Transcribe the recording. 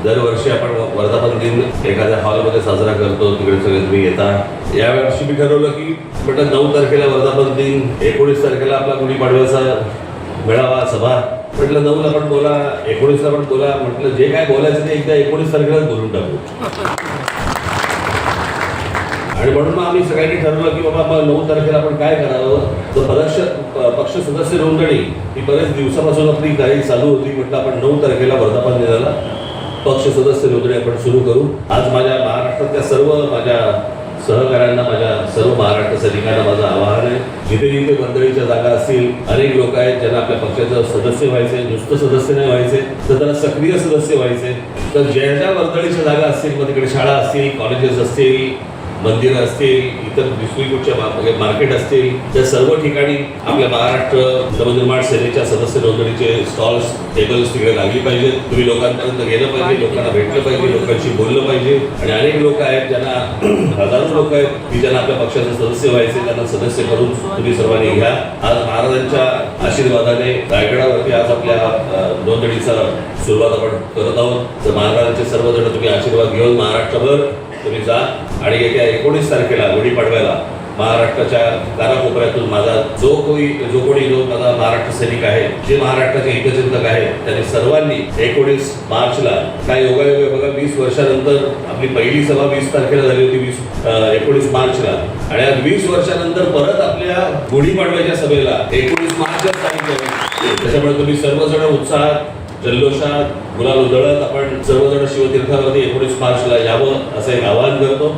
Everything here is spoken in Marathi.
दरवर्षी आपण वर्धापन दिन एखाद्या हॉलमध्ये साजरा करतो, तिकडे सगळे तुम्ही येता. यावर्षी मी ठरवलं की म्हटलं 9 तारखेला वर्धापन दिन, 19 तारखेला आपला गुढीपाडव्याचा मेळावा सभा. म्हटलं 9ला पण बोला, 19ला पण बोला. म्हटलं जे काय बोलायचं ते एकदा 19 तारखेलाच बोलून टाकू. आणि म्हणून मग आम्ही सगळ्यांनी ठरवलं की बाबा 9 तारखेला आपण काय करावं. तर पक्ष सदस्य नोंदणी ही बरेच दिवसापासून आपली काही चालू होती. म्हटलं आपण 9 तारखेला वर्धापन दिनाला पक्ष सदस्य नोंदणी आपण सुरू करू. आज माझ्या महाराष्ट्रातल्या सर्व माझ्या सहकाऱ्यांना, माझ्या सर्व महाराष्ट्र सैनिकांना माझं आवाहन आहे, जिथे जिथे मंडळीच्या जागा असतील, अनेक लोक आहेत ज्यांना आपल्या पक्षाचं सदस्य व्हायचे, नुसतं सदस्य नाही व्हायचे तर त्यांना सक्रिय सदस्य व्हायचे. तर ज्या ज्या वर्दळीच्या जागा असतील, मग तिकडे शाळा असतील, कॉलेजेस असतील, मंदिरं असतील, इतर डिस्ट्रिक्टच्या मार्केट असतील, त्या सर्व ठिकाणी आपल्या महाराष्ट्र नवनिर्माण सेनेच्या सदस्य नोंदणीचे स्टॉल्स, टेबल्स तिकडे लागली पाहिजेत. तुम्ही लोकांपर्यंत गेलं पाहिजे, लोकांना भेटलं पाहिजे, लोकांशी बोललं पाहिजे. आणि अनेक लोक आहेत ज्यांना, हजारो लोक आहेत की ज्यांना आपल्या पक्षाचे सदस्य व्हायचे, त्यांना सदस्य करून तुम्ही सर्वांनी घ्या. आज महाराजांच्या आशीर्वादाने रायगडावरती आज आपल्या नोंदणीचा सुरुवात आपण करत आहोत. तर महाराजांचे सर्वजण तुम्ही आशीर्वाद घेऊन महाराष्ट्रभर तुम्ही जा. आणि येत्या 19 तारखेला गुढीपाडव्याला महाराष्ट्राच्या कानाकोपऱ्यातून माझा जो कोणी माझा महाराष्ट्र सैनिक आहे, जे महाराष्ट्राचे हितचिंतक आहेत, त्यांनी सर्वांनी 19 मार्चला काय योगायोग आहे बघा, 20 वर्षानंतर आपली पहिली सभा 20 तारखेला झाली होती, 19 मार्चला. आणि आज 20 वर्षानंतर परत आपल्या गुढीपाडव्याच्या सभेला 19 मार्चला सांगितलं. त्याच्यामुळे तुम्ही सर्वजण उत्साहात, जल्लोषात, गुलाल उधळत आपण सर्वजण शिवतीर्थावरती 19 मार्चला यावं असं एक आवाहन करतो.